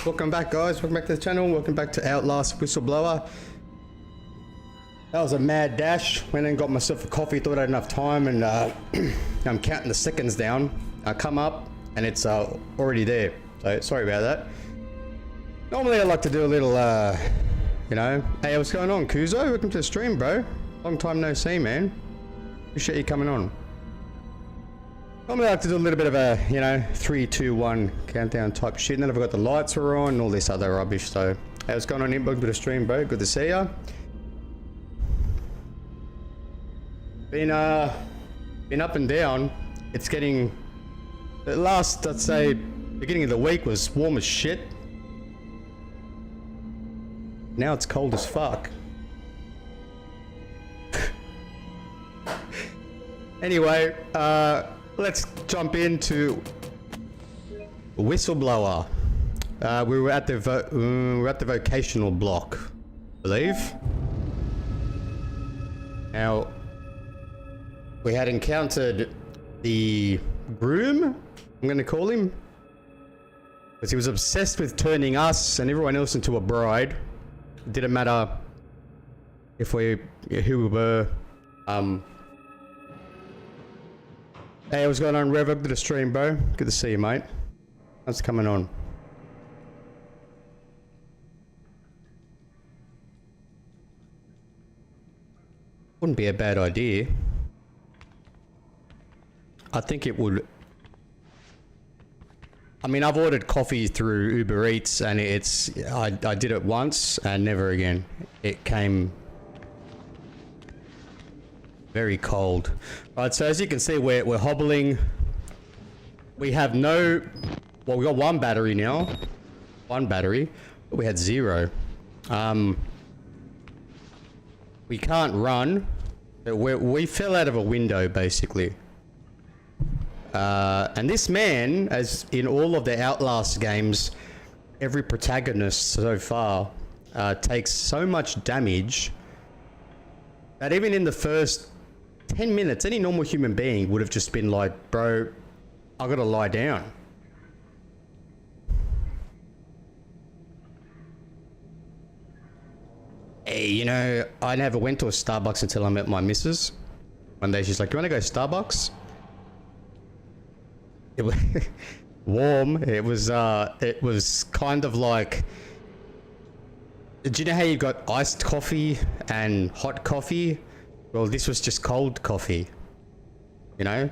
welcome back guys, welcome back to the channel, welcome back to Outlast Whistleblower. That was a mad dash, went and got myself a coffee, thought I had enough time, and I'm counting the seconds down. I come up and it's already there, so sorry about that. Normally I like to do a little, you know, hey, what's going on Kuzo? Welcome to the stream, bro. Long time no see, man. Appreciate you coming on. Normally I like to do a little bit of a, you know, 3, 2, 1 countdown type shit, and then I've got the lights are on and all this other rubbish, so hey, what's going on here? Welcome to the stream, bro. Good to see ya. Been up and down. It's getting, the last, I'd say, beginning of the week was warm as shit. Now it's cold as fuck. Anyway, let's jump into Whistleblower. We were at the vocational block, I believe. Now, we had encountered the groom, I'm gonna call him, because he was obsessed with turning us and everyone else into a bride. It didn't matter if who we were. Hey, what's going on, Rev? Up to the stream, bro. Good to see you, mate. What's coming on? Wouldn't be a bad idea. I think it would. I mean, I've ordered coffee through Uber Eats and it's, I did it once and never again. It came very cold. Right, so as you can see, we're hobbling. We have no, well, we got one battery now. One battery, but we had 0. We can't run. We fell out of a window, basically. And this man, as in all of the Outlast games, every protagonist so far takes so much damage that even in the first 10 minutes, any normal human being would have just been like, bro, I gotta lie down. Hey, you know, I never went to a Starbucks until I met my missus. One day she's like, do you wanna go Starbucks? It was warm. It was kind of like, do you know how you got iced coffee and hot coffee? Well, this was just cold coffee, you know,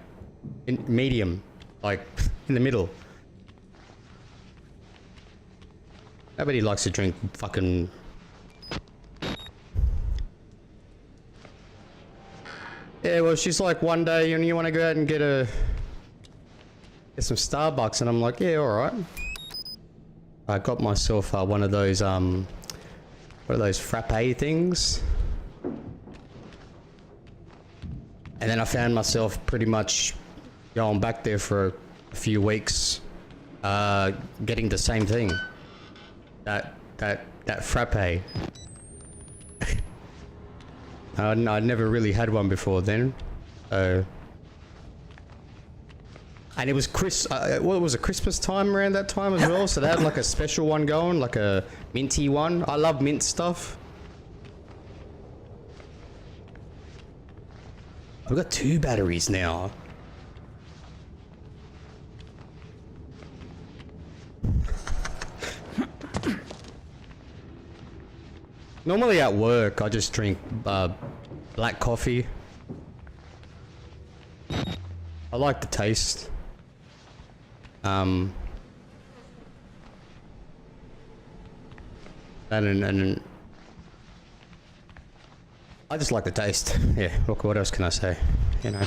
in medium, like in the middle. Nobody likes to drink fucking. Yeah, well, she's like, one day, you want to go out and get some Starbucks, and I'm like, yeah, all right. I got myself one of those frappe things. And then I found myself pretty much going back there for a few weeks, getting the same thing. That frappe. I'd never really had one before then. And it was well, it was a Christmas time around that time as well, so they had like a special one going, like a minty one. I love mint stuff. I've got 2 batteries now. Normally at work, I just drink black coffee. I like the taste. And I just like the taste. Yeah, what else can I say? You know.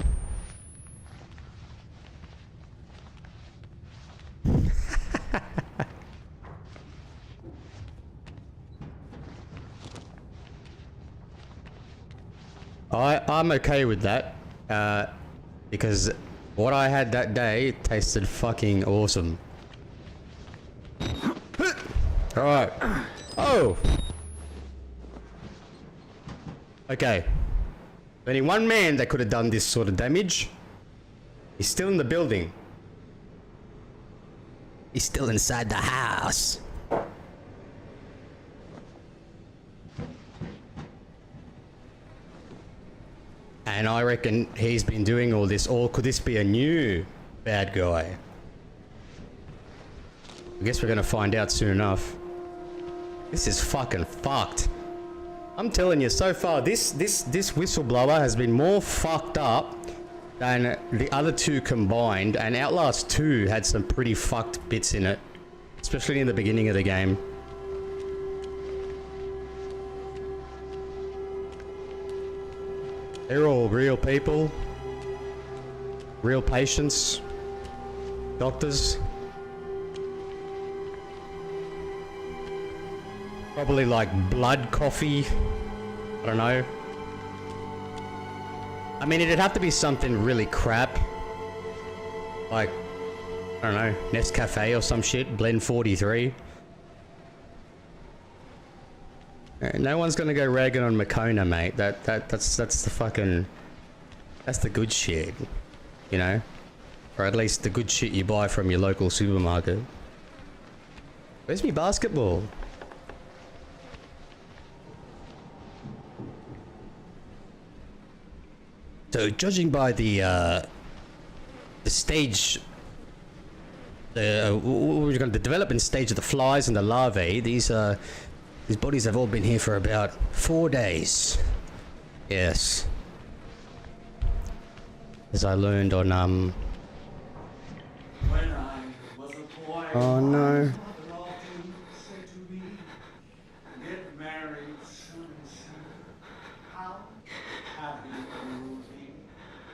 I'm okay with that, because what I had that day tasted fucking awesome. Alright. Oh! Okay. Only one man that could have done this sort of damage. He's still in the building. He's still inside the house. And I reckon he's been doing all this, or could this be a new bad guy? I guess we're gonna find out soon enough. This is fucking fucked. I'm telling you, so far, this Whistleblower has been more fucked up than the other two combined, and Outlast 2 had some pretty fucked bits in it, especially in the beginning of the game. They're all real people, real patients, doctors. Probably like blood coffee, I don't know. I mean, it'd have to be something really crap. Like, I don't know, Nescafe or some shit, Blend 43. No one's gonna go ragging on Makona, mate. That's the fucking... That's the good shit, you know? Or at least the good shit you buy from your local supermarket. Where's me basketball? So, judging by the stage, the development stage of the flies and the larvae, these bodies have all been here for about 4 days. Yes. As I learned on, When I was a boy, oh no.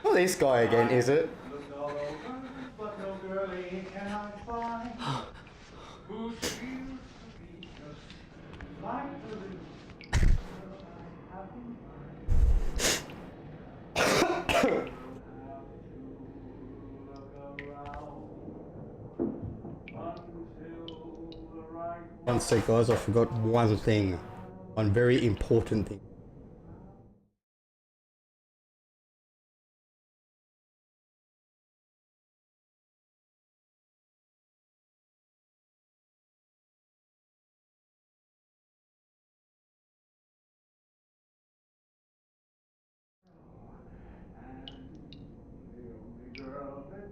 Oh, this guy again, is it? One sec, guys, I forgot one thing. One very important thing.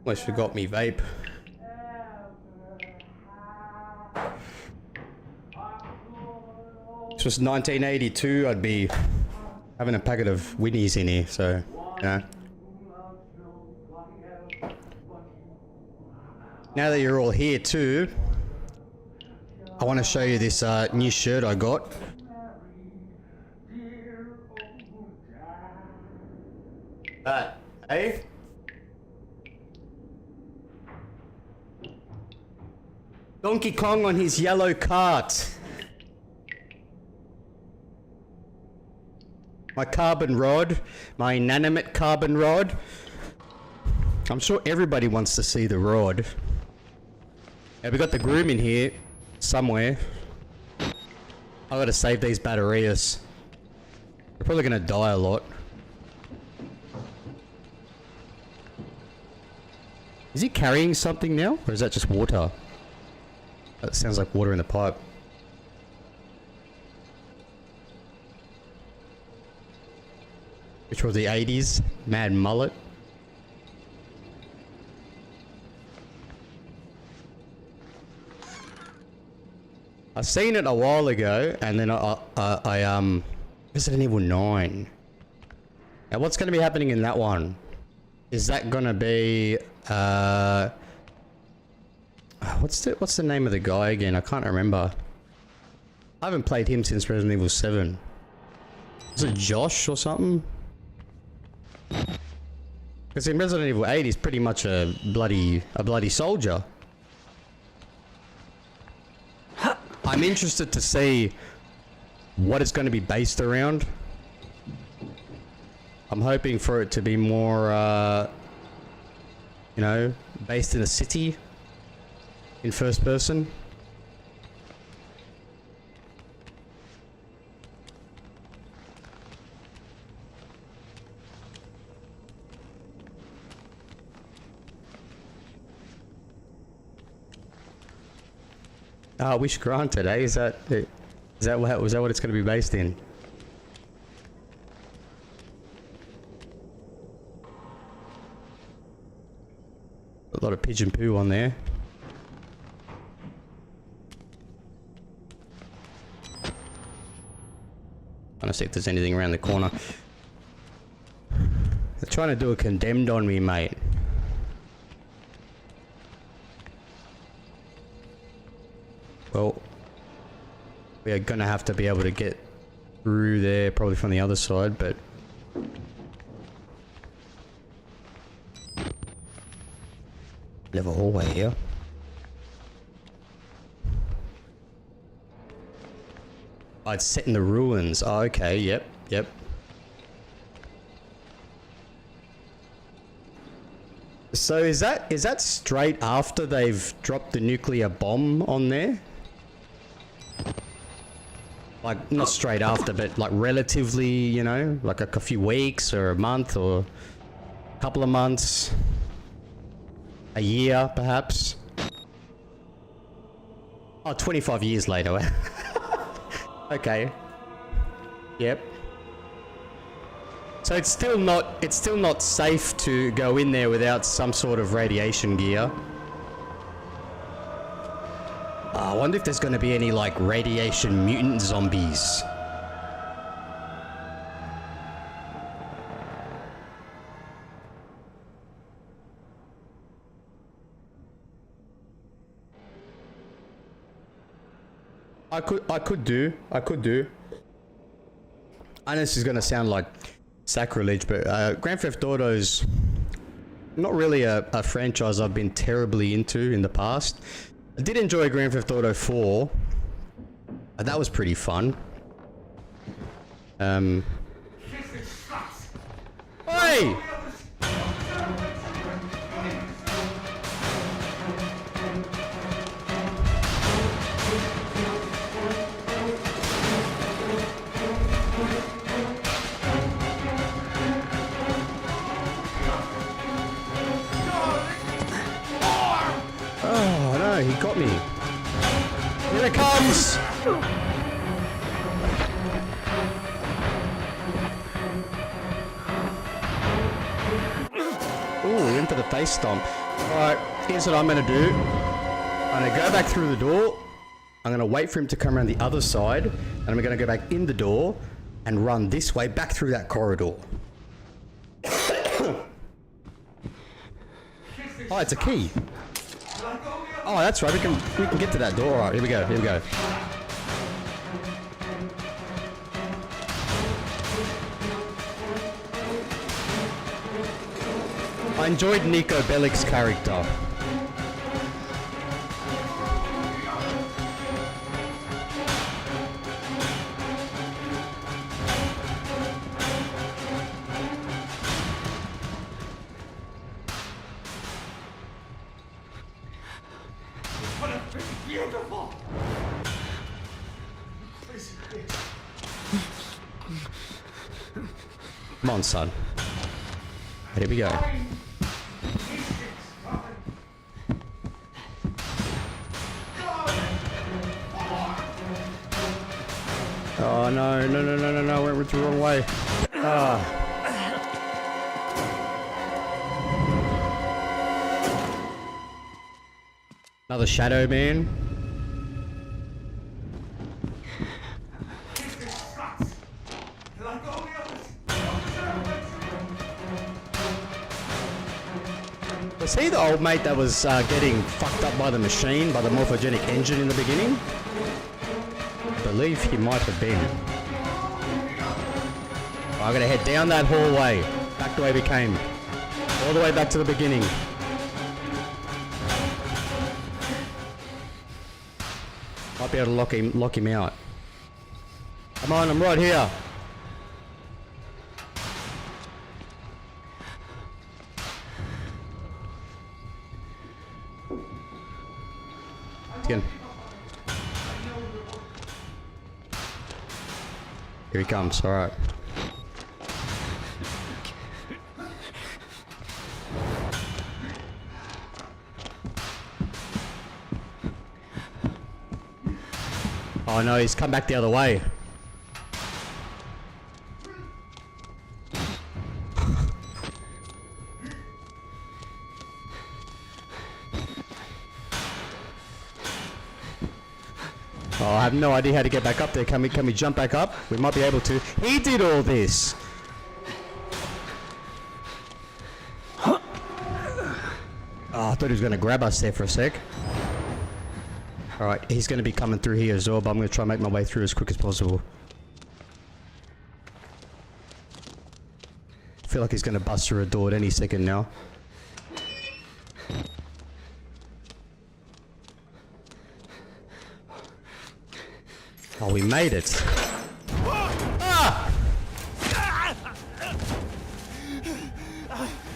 Almost forgot me vape. This was 1982, I'd be having a packet of Winnies in here, so, you know. Now that you're all here too, I want to show you this new shirt I got. Eh? Donkey Kong on his yellow cart. My carbon rod, my inanimate carbon rod. I'm sure everybody wants to see the rod. Yeah, we got the groom in here somewhere. I gotta save these batteries. We're probably gonna die a lot. Is he carrying something now, or is that just water? That sounds like water in the pipe. Which was the 80s, mad mullet. I seen it a while ago, and then I Resident Evil 9. Now what's going to be happening in that one? Is that going to be what's the name of the guy again? I can't remember. I haven't played him since Resident Evil 7. Is it Josh or something? Because in Resident Evil 8 he's pretty much a bloody soldier. I'm interested to see what it's going to be based around. I'm hoping for it to be more, you know, based in a city, in first person. Wish granted, eh? Is that what it's going to be based in? lot of pigeon poo on there. Trying to see if there's anything around the corner. They're trying to do a condemned on me, mate. Well, we are gonna have to be able to get through there, probably from the other side, but... Level hallway here. Oh, it's set in the ruins. Oh, okay, yep. So is that straight after they've dropped the nuclear bomb on there? Like, not straight after, but like relatively, you know, like a few weeks or a month or a couple of months, a year perhaps. Oh, 25 years later. Okay. Yep. So it's still not safe to go in there without some sort of radiation gear. I wonder if there's going to be any like radiation mutant zombies. I could do. I know this is going to sound like sacrilege, but Grand Theft Auto's not really a franchise I've been terribly into in the past. I did enjoy Grand Theft Auto 4. That was pretty fun. Hey! Oh no, he got me. Here it comes! Ooh, in for the face stomp. Alright, here's what I'm gonna do. I'm gonna go back through the door. I'm gonna wait for him to come around the other side. And I'm gonna go back in the door and run this way back through that corridor. Oh, it's a key. Oh, that's right. We can get to that door. All right, here we go. I enjoyed Nico Bellic's character. Beautiful. Come on, son. Here we go. Oh no, went the wrong way. Ah. Another shadow man. Was he the old mate that was getting fucked up by the machine, by the morphogenic engine in the beginning? I believe he might have been. I'm gonna head down that hallway, back the way we came. All the way back to the beginning. Might be able to lock him out. Come on, I'm right here. Again. Here he comes, alright. Oh no, he's come back the other way. I have no idea how to get back up there. Can we jump back up? We might be able to. He did all this. Oh, I thought he was going to grab us there for a sec. Alright, he's going to be coming through here as well, but I'm going to try and make my way through as quick as possible. I feel like he's going to bust through a door at any second now. Oh, we made it. Ah!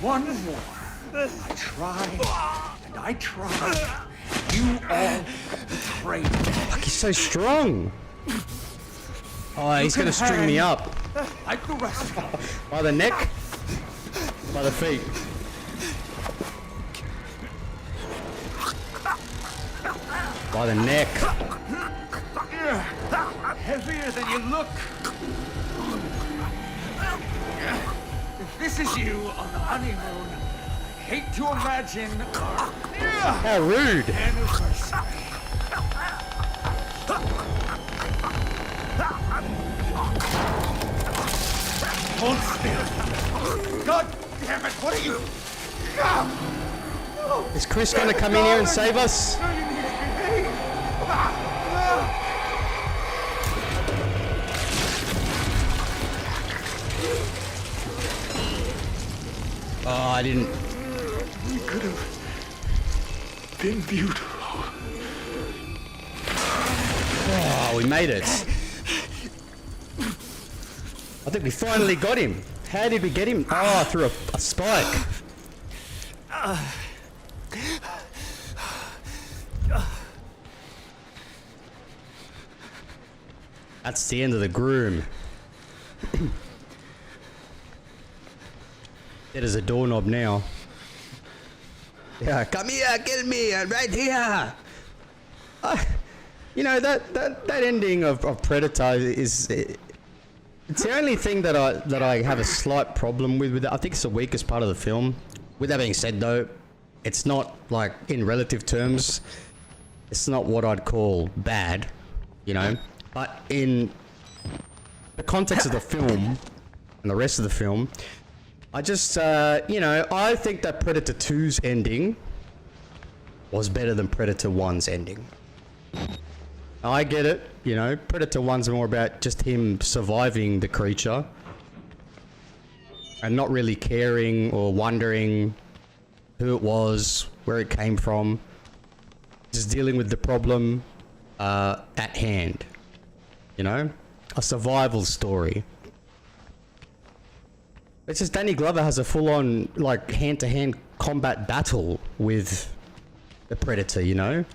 One more. I tried, and I tried. You all betrayed me. Fuck, he's so strong. Oh, he's gonna string me up. Like the rest of you. By the neck? By the feet. By the neck. Heavier than you look. If this is you on the honeymoon, I hate to imagine our How rude. anniversary. Hold still. God damn it, what are you? Is Chris gonna come in here and save us? Oh, I didn't. We could have been beautiful. Oh, we made it. I think we finally got him. How did we get him? Oh, through a spike. That's the end of the groom. It is a doorknob now. Yeah, come here, kill me, I'm right here. You know that ending of Predator is it's the only thing that I have a slight problem with it. I think it's the weakest part of the film. With that being said, though, it's not like in relative terms, it's not what I'd call bad, you know. But in the context of the film and the rest of the film, I just, you know, I think that Predator 2's ending was better than Predator 1's ending. I get it, you know, Predator 1's more about just him surviving the creature and not really caring or wondering who it was, where it came from, just dealing with the problem at hand, you know, a survival story. It's just Danny Glover has a full-on, like, hand-to-hand combat battle with the Predator, you know? And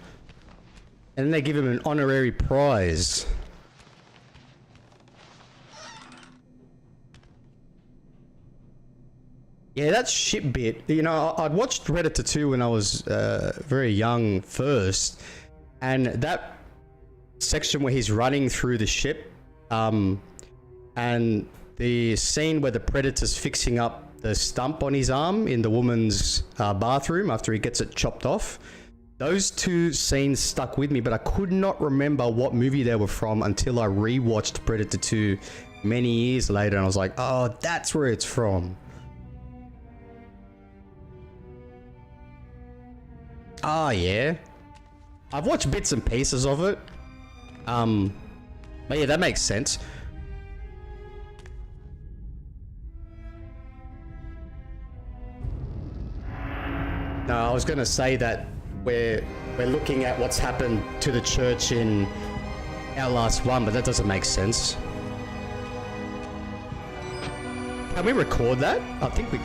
then they give him an honorary prize. Yeah, that shit bit. You know, I'd watched Predator 2 when I was very young first. And that section where he's running through the ship, and the scene where the Predator's fixing up the stump on his arm in the woman's bathroom after he gets it chopped off. Those two scenes stuck with me, but I could not remember what movie they were from until I rewatched Predator 2 many years later, and I was like, oh, that's where it's from. Oh, yeah. I've watched bits and pieces of it. But yeah, that makes sense. No, I was going to say that we're looking at what's happened to the church in Outlast 1, but that doesn't make sense. Can we record that? I think we...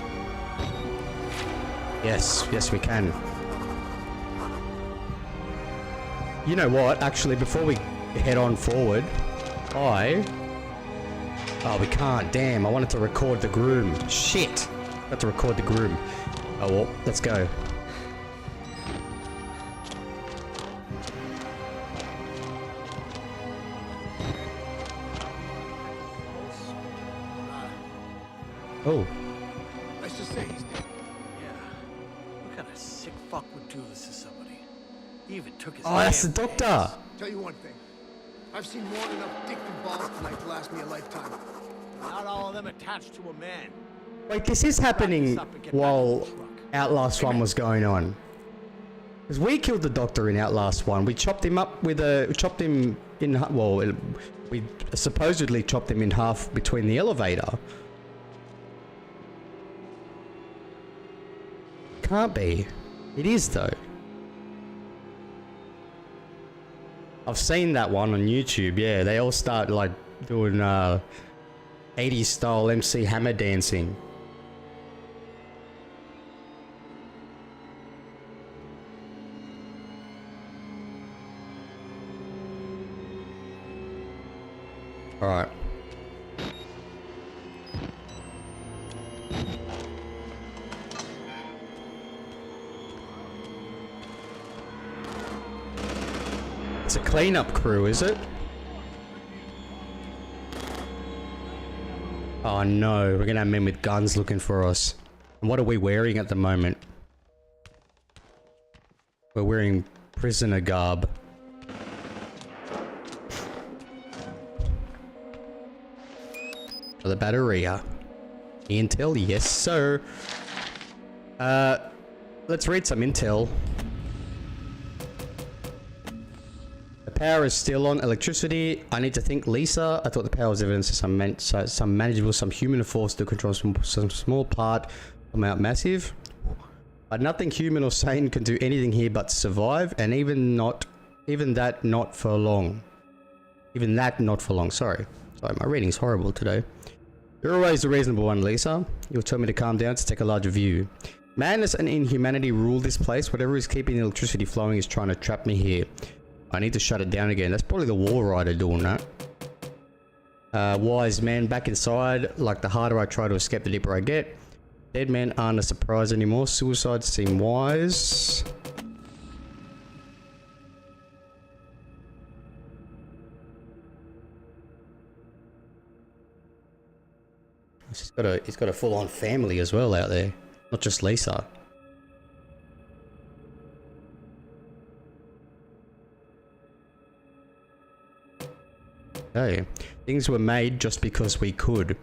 Yes, we can. You know what? Actually, before we head on forward, Oh, we can't. Damn, I wanted to record the groom. Shit. Got to record the groom. Oh well, let's go. Oh. Let's just say he's dead. Yeah. What kind of sick fuck would do this to somebody? He even took his Oh, that's the damn doctor. pants. Tell you one thing. I've seen more than enough dick and balls tonight to last me a lifetime. Not all of them attached to a man. Wait, this is happening while Outlast 1 was going on. Because we killed the doctor in Outlast 1. We chopped him up with a... chopped him in... well, we supposedly chopped him in half between the elevator. Can't be. It is though. I've seen that one on YouTube. Yeah, they all start like doing 80s style MC Hammer dancing. All right. It's a cleanup crew, is it? Oh no, we're gonna have men with guns looking for us. And what are we wearing at the moment? We're wearing prisoner garb. For the Batteria. Intel, yes sir. Let's read some intel. The power is still on. Electricity. I need to think. Lisa. I thought the power was evidence of some manageable, some human force to control some small part, amount massive. But nothing human or sane can do anything here but survive, and even that not for long. Even that not for long. Sorry, my reading's horrible today. You're always a reasonable one, Lisa. You'll tell me to calm down to take a larger view. Madness and inhumanity rule this place. Whatever is keeping the electricity flowing is trying to trap me here. I need to shut it down again. That's probably the War Rider doing that. Wise man back inside. Like the harder I try to escape, the deeper I get. Dead men aren't a surprise anymore. Suicides seem wise. He's got a full-on family as well out there. Not just Lisa. Okay. Things were made just because we could.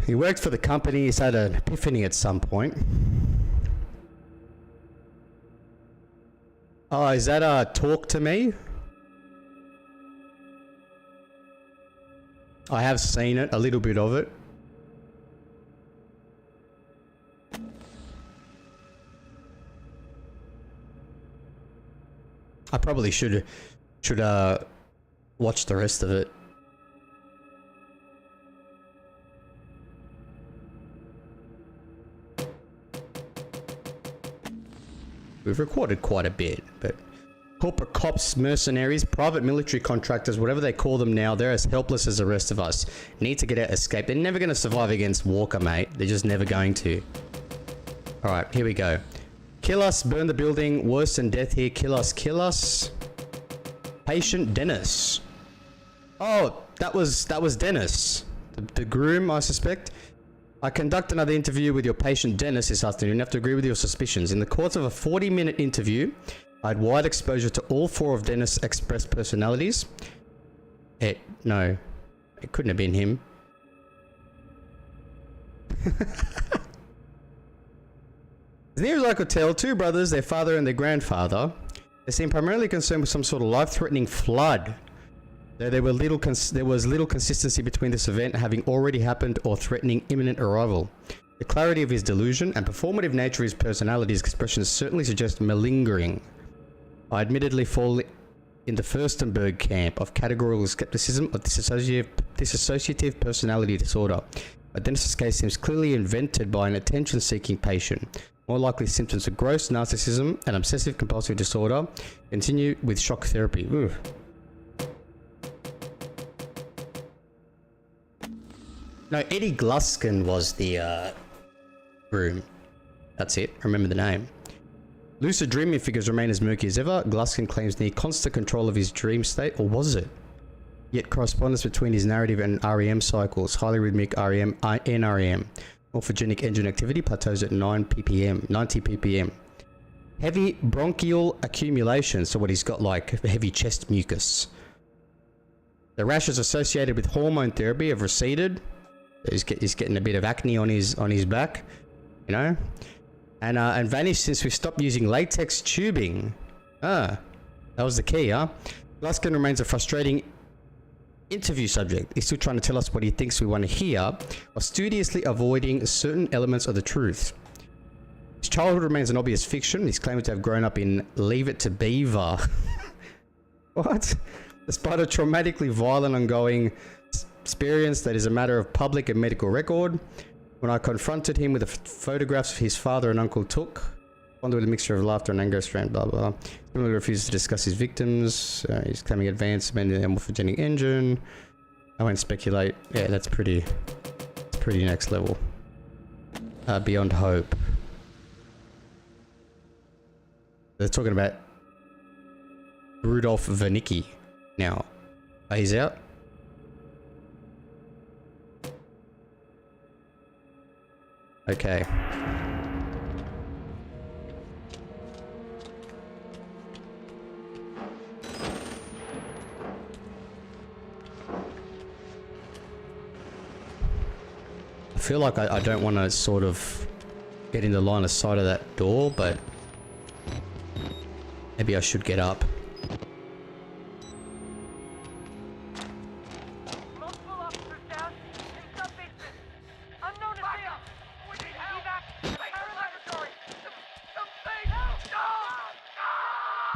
He worked for the company. He's had an epiphany at some point. Oh, is that a talk to me? I have seen it, a little bit of it. I probably should watch the rest of it. We've recorded quite a bit, but corporate cops, mercenaries, private military contractors, whatever they call them now, they're as helpless as the rest of us. Need to get out, escape. They're never going to survive against Walker, mate. They're just never going to. Alright, here we go. Kill us, burn the building, worse than death here, kill us, kill us. Patient Dennis. Oh, that was Dennis. The groom, I suspect. I conduct another interview with your patient Dennis this afternoon. You have to agree with your suspicions. In the course of a 40-minute interview, I had wide exposure to all 4 of Dennis' expressed personalities. No, it couldn't have been him. As near as I could tell, 2 brothers, their father and their grandfather, they seemed primarily concerned with some sort of life-threatening flood. Though there was little consistency between this event having already happened or threatening imminent arrival. The clarity of his delusion and performative nature of his personality's expressions certainly suggest malingering. I admittedly fall in the Furstenberg camp of categorical skepticism of dissociative personality disorder. But Dennis's case seems clearly invented by an attention-seeking patient. More likely symptoms of gross narcissism and obsessive-compulsive disorder. Continue with shock therapy. Ooh. No, Eddie Gluskin was the groom. That's it. Remember the name. Lucid dreaming figures remain as murky as ever. Gluskin claims near constant control of his dream state, or was it? Yet correspondence between his narrative and REM cycles, highly rhythmic REM, NREM. Morphogenic engine activity plateaus at 90 ppm. heavy bronchial accumulation. So what, he's got like heavy chest mucus. The rashes associated with hormone therapy have receded. He's getting a bit of acne on his back, you know, and vanished since we stopped using latex tubing. That was the key, huh? Luskin remains a frustrating interview subject. He's still trying to tell us what he thinks we want to hear, while studiously avoiding certain elements of the truth. His childhood remains an obvious fiction. He's claiming to have grown up in Leave It to Beaver. What? Despite a traumatically violent ongoing experience that is a matter of public and medical record, when I confronted him with the photographs his father and uncle took, responded with a mixture of laughter and anger, strain, blah blah. He refuses to discuss his victims. He's claiming advancement in the morphogenic engine. I won't speculate. Yeah, that's pretty next level. Beyond hope. They're talking about Rudolph Wernicke now. He's out. Okay. I feel like I don't want to sort of get in the line of sight of that door, but maybe I should get up.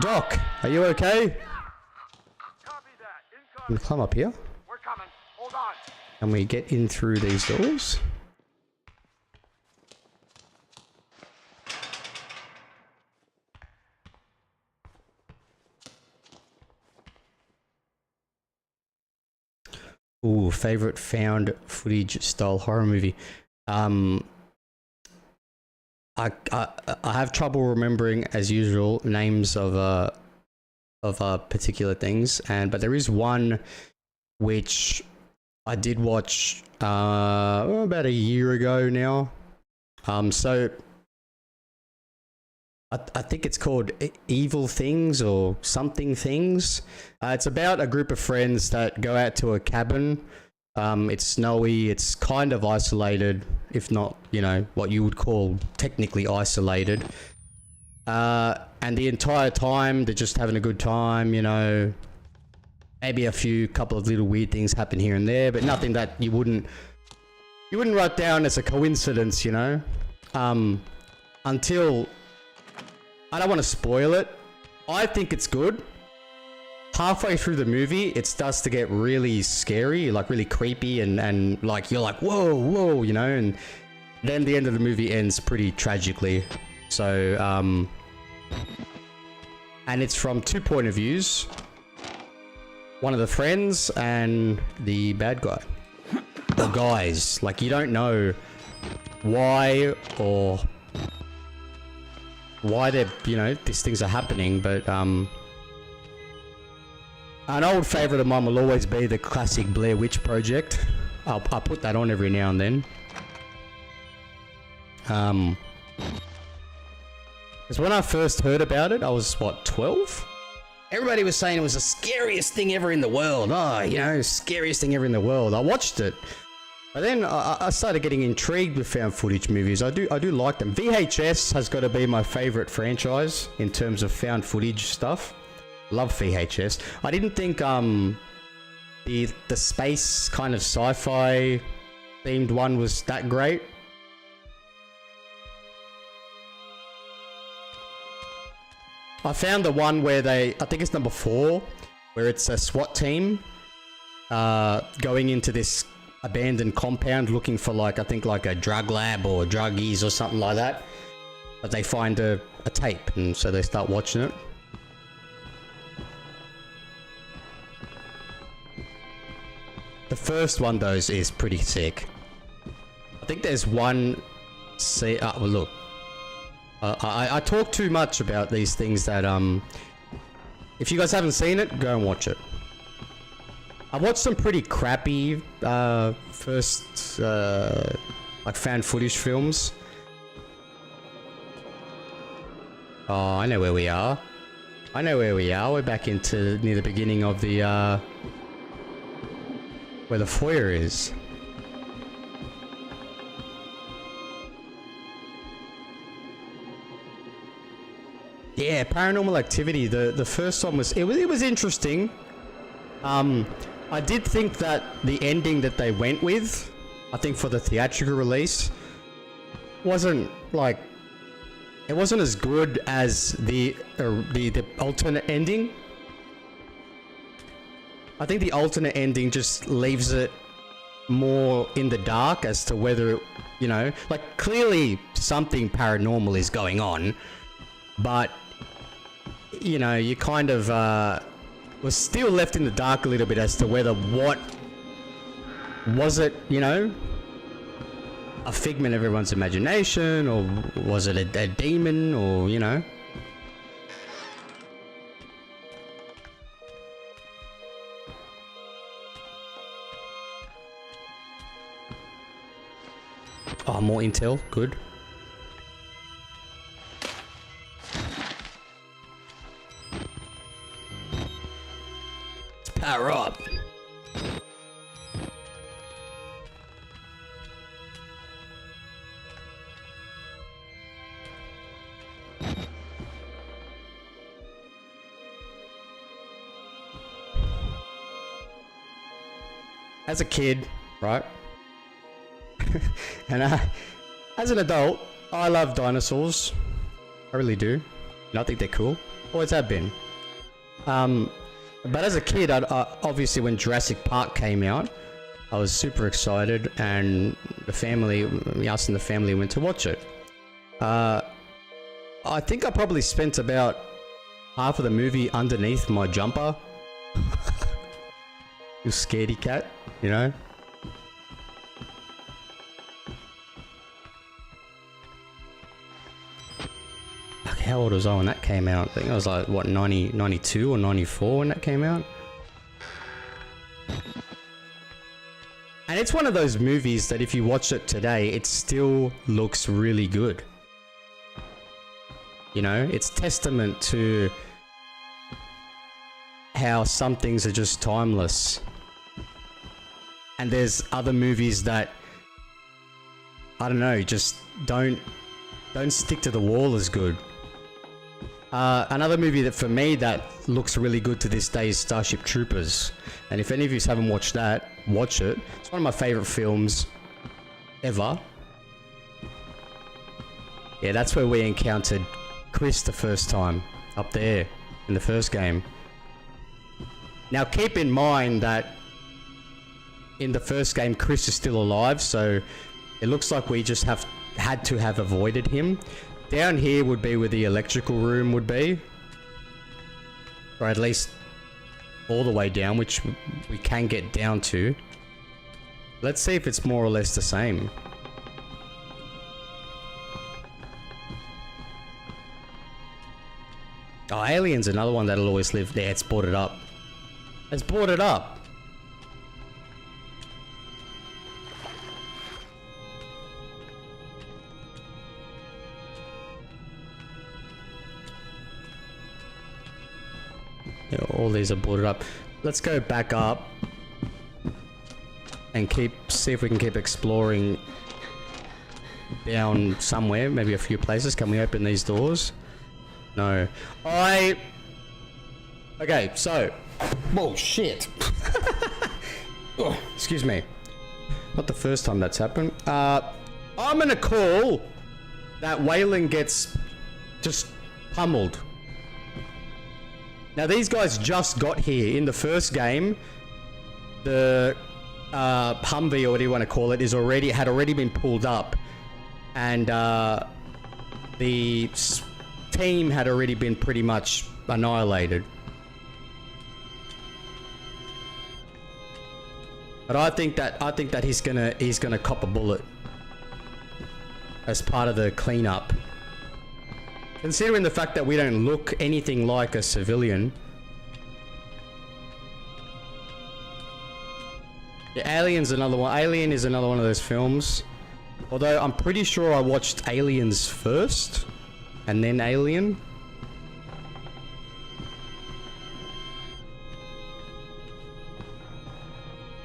Doc, are you okay? Copy that. Can we climb up here? We're coming. Hold on. Can we get in through these doors? Ooh, favorite found footage style horror movie. I have trouble remembering, as usual, names of particular things, but there is one which I did watch about a year ago now. So I think it's called Evil Things or Something Things. It's about a group of friends that go out to a cabin. It's snowy, it's kind of isolated, if not, you know, what you would call technically isolated. And the entire time, they're just having a good time, you know. Maybe a couple of little weird things happen here and there, but nothing that you wouldn't write down as a coincidence, you know. Until, I don't want to spoil it. I think it's good. Halfway through the movie, it starts to get really scary, like really creepy, and like you're like, whoa, you know, and then the end of the movie ends pretty tragically. So, and it's from two point of views. One of the friends and the bad guy. Or guys. Like, you don't know why or why they're, you know, these things are happening, but, an old favourite of mine will always be the classic Blair Witch Project. I'll put that on every now and then. Because when I first heard about it, I was, what, 12? Everybody was saying it was the scariest thing ever in the world. Oh, you know, scariest thing ever in the world. I watched it. But then I started getting intrigued with found footage movies. I do like them. VHS has got to be my favourite franchise in terms of found footage stuff. Love VHS. I didn't think the space kind of sci-fi themed one was that great. I found the one where I think it's number 4, where it's a SWAT team going into this abandoned compound looking for, like, I think like a drug lab or druggies or something like that. But they find a tape, and so they start watching it. The first one, though, is pretty sick. I think there's one... well, look. I talk too much about these things that, if you guys haven't seen it, go and watch it. I watched some pretty crappy, first, like, found footage films. Oh, I know where we are. I know where we are. We're back into near the beginning of the, where the foyer is. Yeah, Paranormal Activity. The first one was it was interesting. I did think that the ending that they went with, I think for the theatrical release, wasn't like it wasn't as good as the alternate ending. I think the alternate ending just leaves it more in the dark as to whether, you know, like clearly something paranormal is going on, but you know, you kind of was still left in the dark a little bit as to whether what was it, you know, a figment of everyone's imagination, or was it a demon, or, you know. Oh, more intel, good. Let's power up. As a kid, right? And as an adult, I love dinosaurs. I really do. And I think they're cool. Always have been. But as a kid, I obviously when Jurassic Park came out, I was super excited, and the family, us and the family went to watch it. I think I probably spent about half of the movie underneath my jumper. You scaredy cat, you know? Okay, how old was I when that came out? I think I was like, what, 92 or 94 when that came out? And it's one of those movies that if you watch it today, it still looks really good. You know, it's testament to how some things are just timeless. And there's other movies that, I don't know, just don't stick to the wall as good. Another movie that for me that looks really good to this day is Starship Troopers. And if any of you haven't watched that, watch it. It's one of my favorite films ever. Yeah, that's where we encountered Chris the first time, up there in the first game. Now keep in mind that in the first game Chris is still alive, so it looks like we just had to have avoided him. Down here would be where the electrical room would be, or at least all the way down, which we can get down to. Let's see if it's more or less the same. Oh, Alien's another one that'll always live there. It's boarded up. It's boarded up. Yeah, all these are boarded up. Let's go back up and see if we can keep exploring down somewhere, maybe a few places. Can we open these doors? No. Okay, so. Whoa, shit. Oh, excuse me. Not the first time that's happened. I'm gonna call that Waylon gets just pummeled. Now these guys just got here. In the first game, the Humvee, or whatever you want to call it, had already been pulled up, and the team had already been pretty much annihilated. But I think that he's gonna cop a bullet as part of the cleanup. Considering the fact that we don't look anything like a civilian. Yeah, Alien is another one of those films. Although I'm pretty sure I watched Aliens first, and then Alien.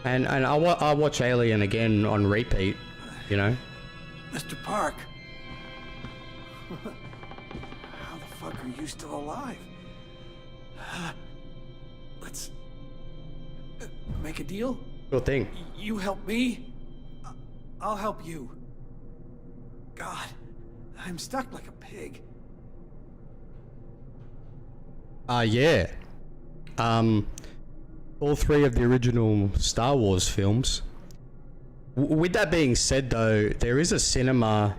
And I watch Alien again on repeat, you know. Mr. Park. How the fuck are you still alive? Let's make a deal. Sure thing. You help me, I'll help you. God, I'm stuck like a pig. Yeah. All three of the original Star Wars films. With that being said, though, there is a cinema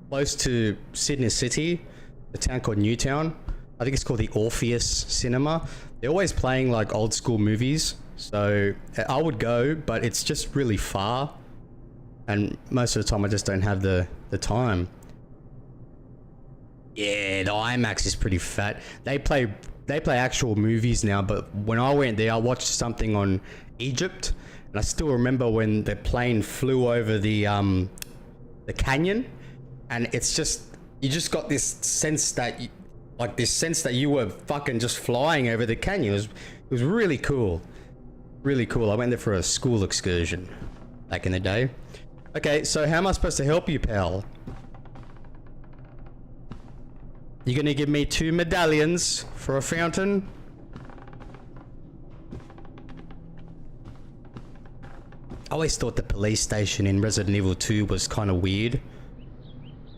close to Sydney City, a town called Newtown. I think it's called the Orpheus Cinema. They're always playing like old school movies, so I would go, but it's just really far, and most of the time I just don't have the time. Yeah, the IMAX is pretty fat. They play actual movies now, but when I went there, I watched something on Egypt, and I still remember when the plane flew over the canyon, and it's just, you just got this sense that you were fucking just flying over the canyon. It was really cool. Really cool. I went there for a school excursion back in the day. Okay, so how am I supposed to help you, pal? You gonna give me 2 medallions for a fountain? I always thought the police station in Resident Evil 2 was kind of weird.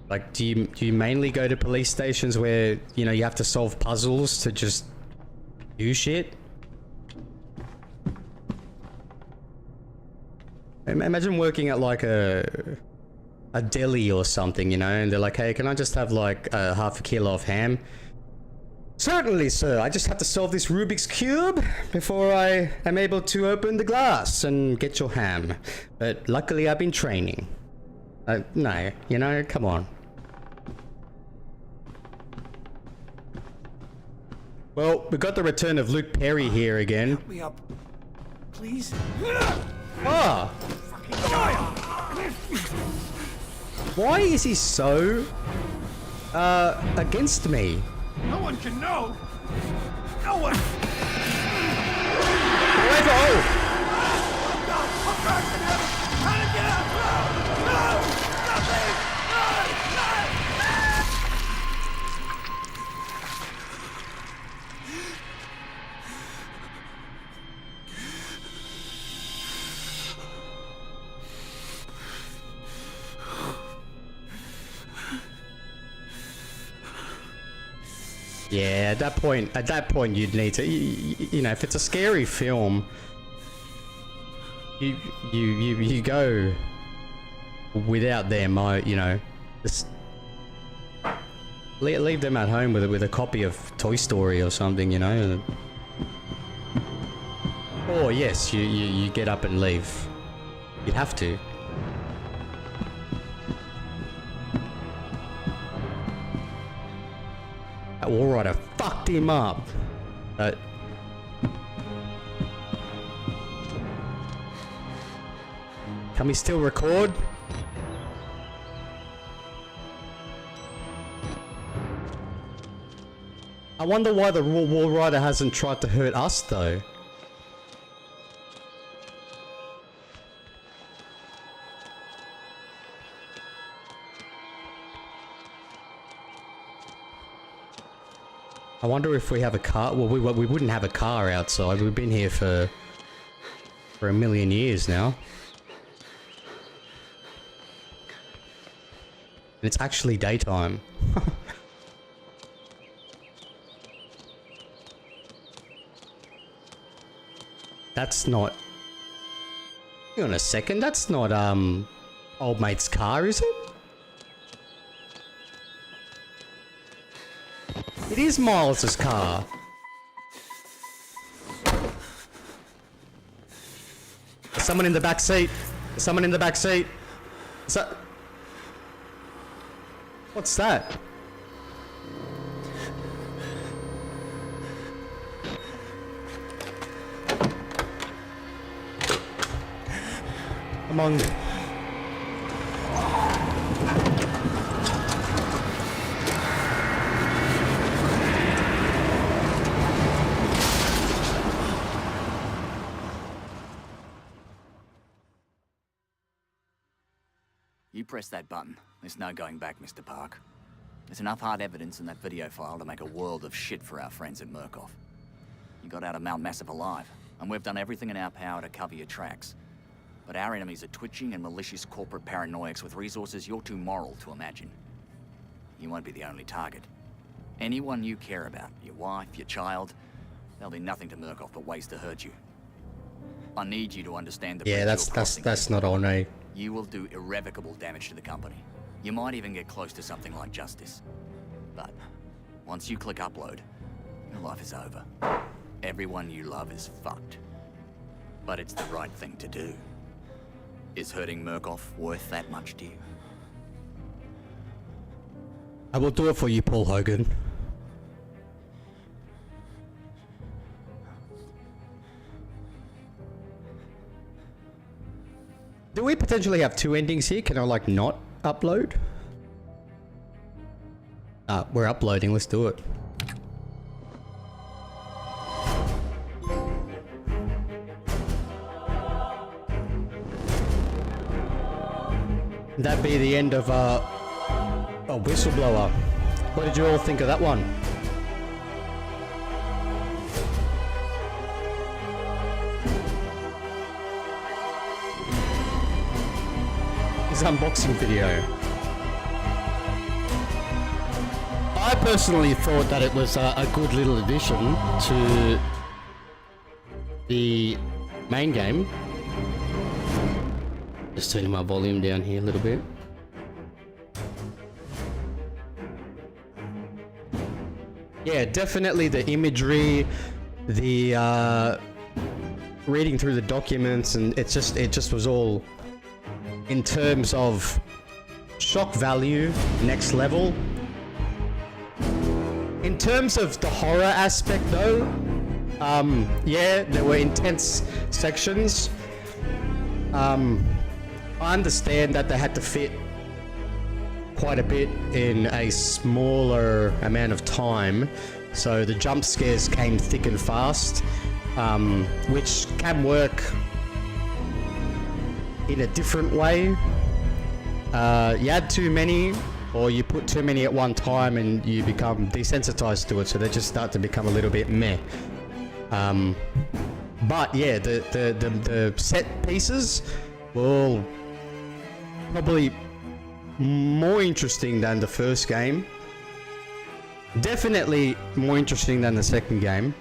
Like, do you mainly go to police stations where, you know, you have to solve puzzles to just do shit? Imagine working at like a deli or something, you know, and they're like, hey, can I just have like half a kilo of ham? Certainly, sir. I just have to solve this Rubik's Cube before I am able to open the glass and get your ham. But luckily I've been training. No, you know, come on. Well, we got the return of Luke Perry here again. Help me up, please. Ah! Why is he so against me? No one can know. No one. Oh! Yeah, at that point you'd need to, you know, if it's a scary film, you go without them, you know, just leave them at home with a copy of Toy Story or something, you know. Or yes, you get up and leave. You'd have to. That wall rider fucked him up. Can we still record? I wonder why the wall rider hasn't tried to hurt us though. I wonder if we have a car. Well, we wouldn't have a car outside. We've been here for a million years now. And it's actually daytime. That's not... Hang on a second. That's not, old mate's car, is it? It is Miles's car. There's someone in the back seat. There's someone in the back seat. What's that? Come on. press that button, there's no going back, Mr. Park. There's enough hard evidence in that video file to make a world of shit for our friends at Murkoff. You got out of Mount Massive alive, and we've done everything in our power to cover your tracks. But our enemies are twitching and malicious corporate paranoics with resources you're too moral to imagine. You won't be the only target. Anyone you care about, your wife, your child, there'll be nothing to Murkoff but ways to hurt you. I need you to understand the Yeah, that's not on me. You will do irrevocable damage to the company. You might even get close to something like justice. But once you click upload, your life is over. Everyone you love is fucked. But it's the right thing to do. Is hurting Murkoff worth that much to you? I will do it for you, Paul Hogan. Do we potentially have two endings here? Can I like not upload? We're uploading, let's do it. That'd be the end of Whistleblower. What did you all think of that one? His unboxing video. I personally thought that it was a good little addition to the main game. Just turning my volume down here a little bit. Yeah, definitely the imagery, the reading through the documents, and it just was all in terms of shock value, next level. In terms of the horror aspect though, yeah, there were intense sections. I understand that they had to fit quite a bit in a smaller amount of time, so the jump scares came thick and fast, which can work in a different way. You add too many, or you put too many at one time and you become desensitized to it, so they just start to become a little bit meh. But yeah, the set pieces were probably more interesting than the first game. Definitely more interesting than the second game.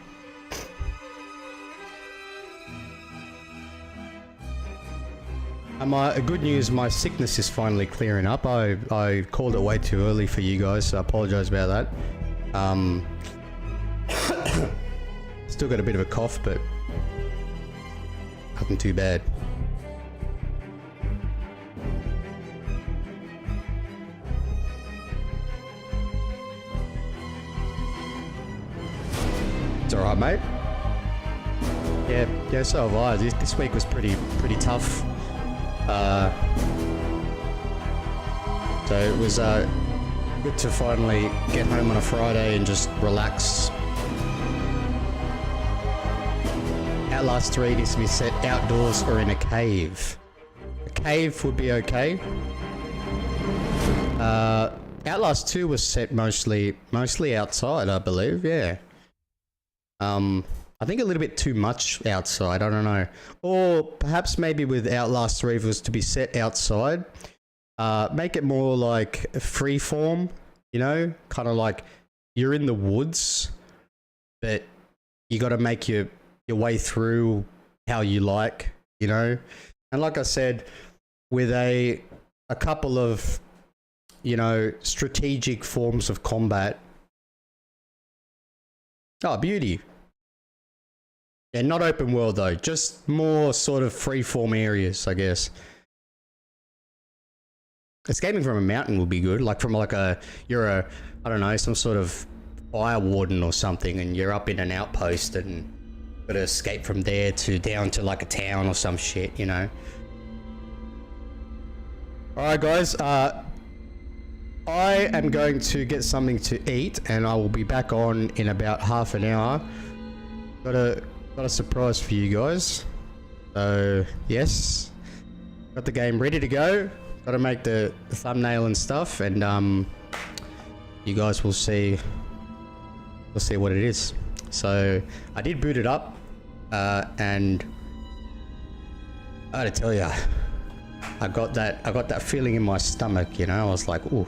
Good news, my sickness is finally clearing up. I called it way too early for you guys, so I apologize about that. Still got a bit of a cough, but nothing too bad. It's alright, mate. Yeah, so have I. This week was pretty tough. So it was good to finally get home on a Friday and just relax. Outlast 3 needs to be set outdoors or in a cave. A cave would be okay. Outlast 2 was set mostly outside, I believe, yeah. I think a little bit too much outside, I don't know. Or perhaps maybe with Outlast 3 if it was to be set outside, make it more like freeform, you know? Kind of like you're in the woods, but you got to make your way through how you like, you know? And like I said, with a couple of, you know, strategic forms of combat. Oh, beauty. Yeah, not open world though, just more sort of freeform areas, I guess. Escaping from a mountain would be good, like from like I don't know, some sort of fire warden or something, and you're up in an outpost and gotta escape from there to down to like a town or some shit, you know. Alright guys, I am going to get something to eat and I will be back on in about half an hour. Got a surprise for you guys. So yes, got the game ready to go. Gotta make the thumbnail and stuff, and you guys will see. We'll see what it is. So I did boot it up, and I gotta tell ya, I got that feeling in my stomach. You know, I was like, ooh,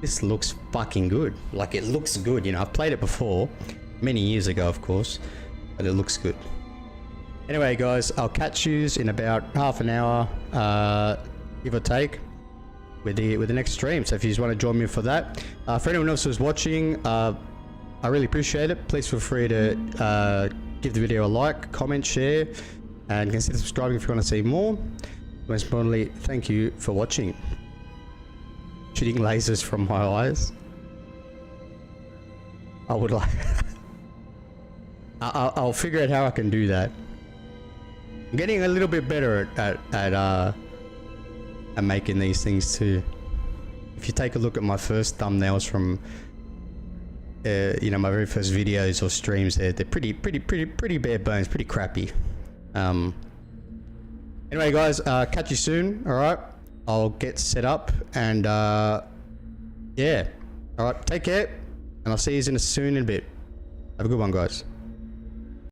this looks fucking good. Like, it looks good. You know, I've played it before, many years ago, of course, but it looks good. Anyway, guys, I'll catch yous in about half an hour. Give or take, with the next stream. So if you just want to join me for that, for anyone else who's watching, I really appreciate it. Please feel free to give the video a like, comment, share, and consider subscribing if you want to see more. Most importantly, thank you for watching. Shooting lasers from my eyes. I would like. I'll figure out how I can do that. I'm getting a little bit better at making these things too. If you take a look at my first thumbnails from you know, my very first videos or streams, they're pretty bare bones, pretty crappy. Anyway, guys, catch you soon. All right, I'll get set up, and yeah, all right, take care, and I'll see you soon in a bit. Have a good one, guys.